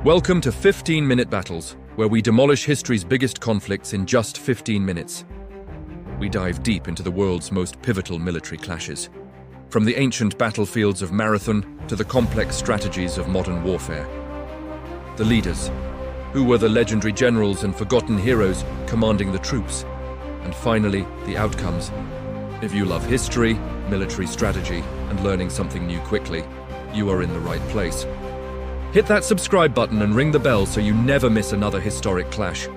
Welcome to 15-minute battles, where we demolish history's biggest conflicts in just 15 minutes. We dive deep into the world's most pivotal military clashes, from the ancient battlefields of Marathon to the complex strategies of modern warfare. The leaders, who were the legendary generals and forgotten heroes commanding the troops, and finally, the outcomes. If you love history, military strategy, and learning something new quickly, you are in the right place. Hit that subscribe button and ring the bell so you never miss another historic clash.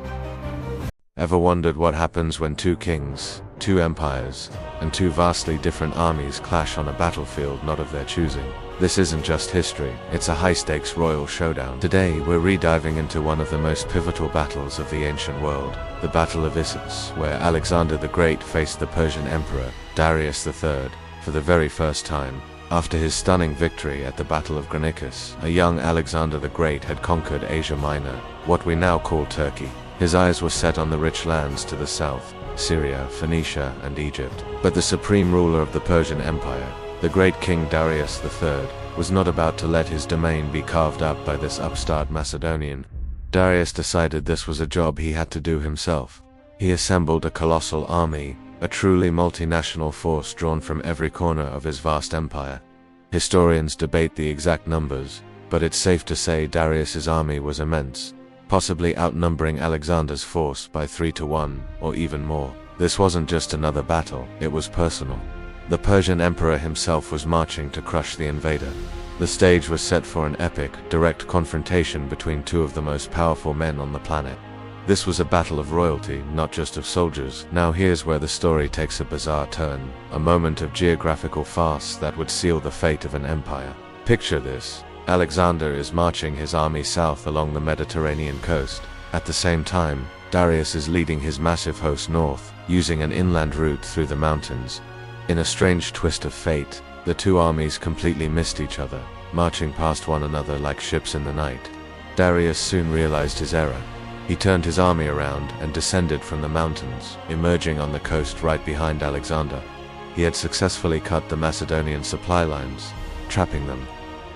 Ever wondered what happens when two kings, two empires, and two vastly different armies clash on a battlefield not of their choosing? This isn't just history, it's a high-stakes royal showdown. Today, we're rediving into one of the most pivotal battles of the ancient world, the Battle of Issus, where Alexander the Great faced the Persian Emperor, Darius III, for the very first time. After his stunning victory at the Battle of Granicus, a young Alexander the Great had conquered Asia Minor, what we now call Turkey. His eyes were set on the rich lands to the south, Syria, Phoenicia, and Egypt. But the supreme ruler of the Persian Empire, the great King Darius III, was not about to let his domain be carved up by this upstart Macedonian. Darius decided this was a job he had to do himself. He assembled a colossal army, a truly multinational force drawn from every corner of his vast empire. Historians debate the exact numbers, but it's safe to say Darius's army was immense, possibly outnumbering Alexander's force by 3-1, or even more. This wasn't just another battle, it was personal. The Persian emperor himself was marching to crush the invader. The stage was set for an epic, direct confrontation between two of the most powerful men on the planet. This was a battle of royalty, not just of soldiers. Now here's where the story takes a bizarre turn, a moment of geographical farce that would seal the fate of an empire. Picture this. Alexander is marching his army south along the Mediterranean coast. At the same time, Darius is leading his massive host north, using an inland route through the mountains. In a strange twist of fate, the two armies completely missed each other, marching past one another like ships in the night. Darius soon realized his error. He turned his army around and descended from the mountains, emerging on the coast right behind Alexander. He had successfully cut the Macedonian supply lines, trapping them.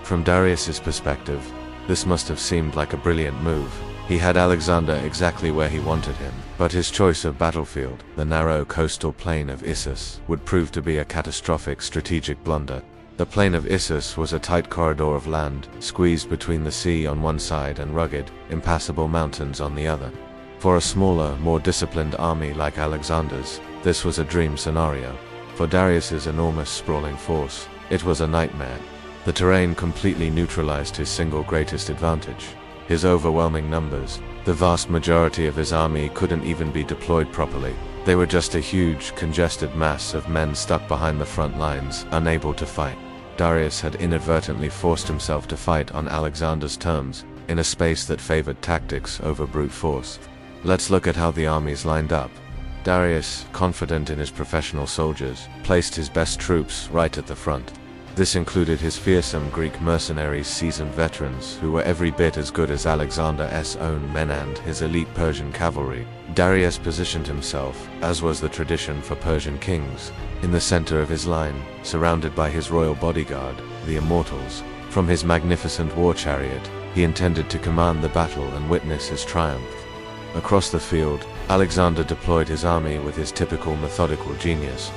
From Darius's perspective, this must have seemed like a brilliant move. He had Alexander exactly where he wanted him, but his choice of battlefield, the narrow coastal plain of Issus, would prove to be a catastrophic strategic blunder. The plain of Issus was a tight corridor of land, squeezed between the sea on one side and rugged, impassable mountains on the other. For a smaller, more disciplined army like Alexander's, this was a dream scenario. For Darius's enormous sprawling force, it was a nightmare. The terrain completely neutralized his single greatest advantage. His overwhelming numbers. The vast majority of his army couldn't even be deployed properly. They were just a huge, congested mass of men stuck behind the front lines, unable to fight. Darius had inadvertently forced himself to fight on Alexander's terms, in a space that favored tactics over brute force. Let's look at how the armies lined up. Darius, confident in his professional soldiers, placed his best troops right at the front. This included his fearsome Greek mercenaries, seasoned veterans, who were every bit as good as Alexander's own men, and his elite Persian cavalry. Darius positioned himself, as was the tradition for Persian kings, in the center of his line, surrounded by his royal bodyguard, the Immortals. From his magnificent war chariot, he intended to command the battle and witness his triumph. Across the field, Alexander deployed his army with his typical methodical genius.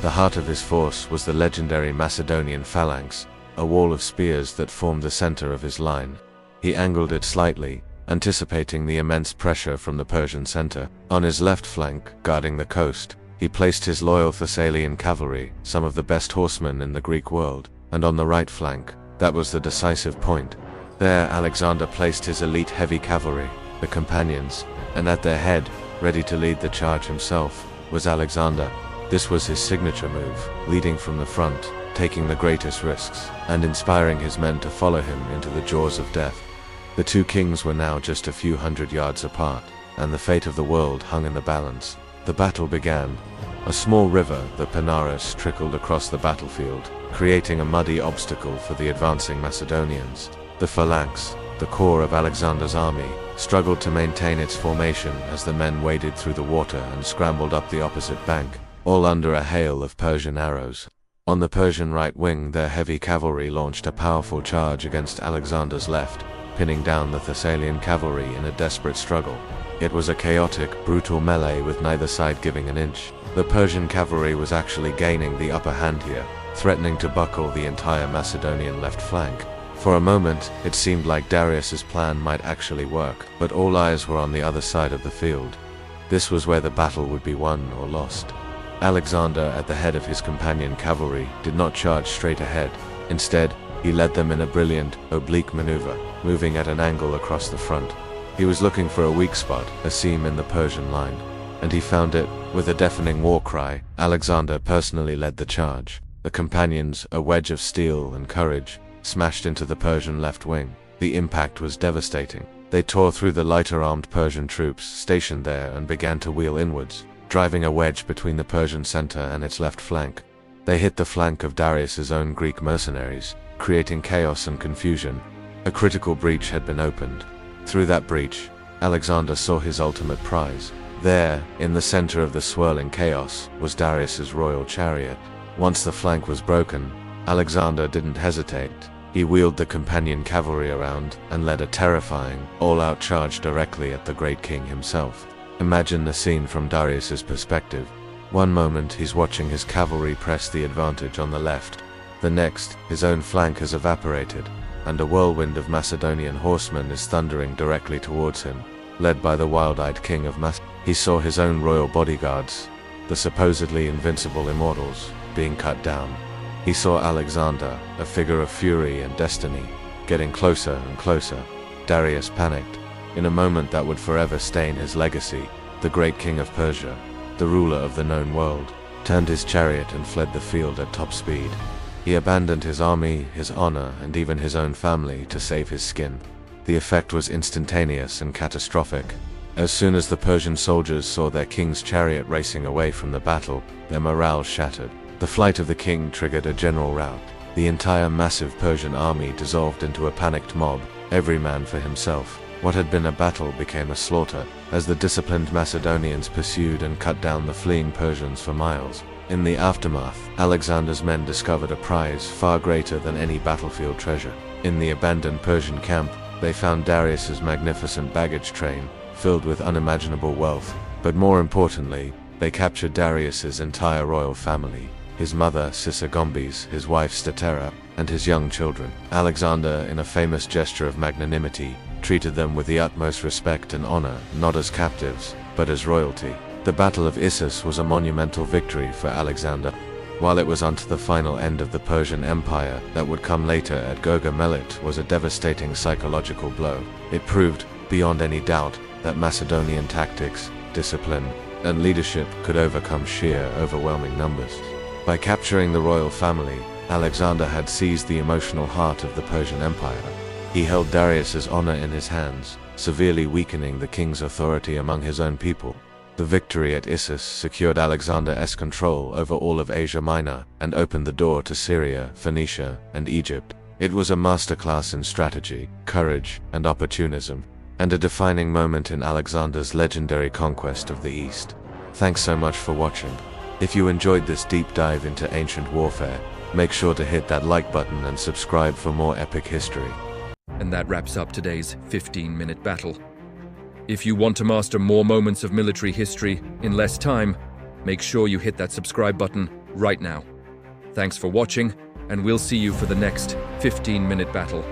The heart of his force was the legendary Macedonian phalanx, a wall of spears that formed the center of his line. He angled it slightly, anticipating the immense pressure from the Persian center. On his left flank, guarding the coast, he placed his loyal Thessalian cavalry, some of the best horsemen in the Greek world, and on the right flank, that was the decisive point. There Alexander placed his elite heavy cavalry, the companions, and at their head, ready to lead the charge himself, was Alexander. This was his signature move, leading from the front, taking the greatest risks, and inspiring his men to follow him into the jaws of death. The two kings were now just a few hundred yards apart, and the fate of the world hung in the balance. The battle began. A small river, the Panaris, trickled across the battlefield, creating a muddy obstacle for the advancing Macedonians. The phalanx, the core of Alexander's army, struggled to maintain its formation as the men waded through the water and scrambled up the opposite bank, all under a hail of Persian arrows. On the Persian right wing, their heavy cavalry launched a powerful charge against Alexander's left. pinning down the Thessalian cavalry in a desperate struggle. It was a chaotic, brutal melee with neither side giving an inch. The Persian cavalry was actually gaining the upper hand here, threatening to buckle the entire Macedonian left flank. For a moment, it seemed like Darius's plan might actually work, but all eyes were on the other side of the field. This was where the battle would be won or lost. Alexander, at the head of his companion cavalry, did not charge straight ahead. Instead, he led them in a brilliant, oblique maneuver, moving at an angle across the front. He was looking for a weak spot, a seam in the Persian line, and he found it. With a deafening war cry, Alexander personally led the charge. The companions, a wedge of steel and courage, smashed into the Persian left wing. The impact was devastating. They tore through the lighter-armed Persian troops stationed there and began to wheel inwards, driving a wedge between the Persian center and its left flank. They hit the flank of Darius's own Greek mercenaries, creating chaos and confusion. A critical breach had been opened. Through that breach, Alexander saw his ultimate prize. There, in the center of the swirling chaos, was Darius's royal chariot. Once the flank was broken, Alexander didn't hesitate. He wheeled the companion cavalry around and led a terrifying, all-out charge directly at the great king himself. Imagine the scene from Darius's perspective. One moment he's watching his cavalry press the advantage on the left. The next, his own flank has evaporated, and a whirlwind of Macedonian horsemen is thundering directly towards him, led by the wild-eyed king of Macedonia. He saw his own royal bodyguards, the supposedly invincible immortals, being cut down. He saw Alexander, a figure of fury and destiny, getting closer and closer. Darius panicked. In a moment that would forever stain his legacy, the great king of Persia, the ruler of the known world, turned his chariot and fled the field at top speed. He abandoned his army, his honor, and even his own family to save his skin. The effect was instantaneous and catastrophic. As soon as the Persian soldiers saw their king's chariot racing away from the battle, their morale shattered. The flight of the king triggered a general rout. The entire massive Persian army dissolved into a panicked mob, every man for himself. What had been a battle became a slaughter, as the disciplined Macedonians pursued and cut down the fleeing Persians for miles. In the aftermath, Alexander's men discovered a prize far greater than any battlefield treasure. In the abandoned Persian camp, they found Darius's magnificent baggage train, filled with unimaginable wealth, but more importantly, they captured Darius's entire royal family. His mother, Sisagombes, his wife Statera, and his young children. Alexander, in a famous gesture of magnanimity, treated them with the utmost respect and honor, not as captives, but as royalty. The Battle of Issus was a monumental victory for Alexander. While it was unto the final end of the Persian Empire that would come later at Gaugamela was a devastating psychological blow. It proved, beyond any doubt, that Macedonian tactics, discipline, and leadership could overcome sheer, overwhelming numbers. By capturing the royal family, Alexander had seized the emotional heart of the Persian Empire. He held Darius's honor in his hands, severely weakening the king's authority among his own people. The victory at Issus secured Alexander's control over all of Asia Minor and opened the door to Syria, Phoenicia, and Egypt. It was a masterclass in strategy, courage, and opportunism, and a defining moment in Alexander's legendary conquest of the East. Thanks so much for watching. If you enjoyed this deep dive into ancient warfare, make sure to hit that like button and subscribe for more epic history. And that wraps up today's 15-minute battle. If you want to master more moments of military history in less time, make sure you hit that subscribe button right now. Thanks for watching, and we'll see you for the next 15-minute battle.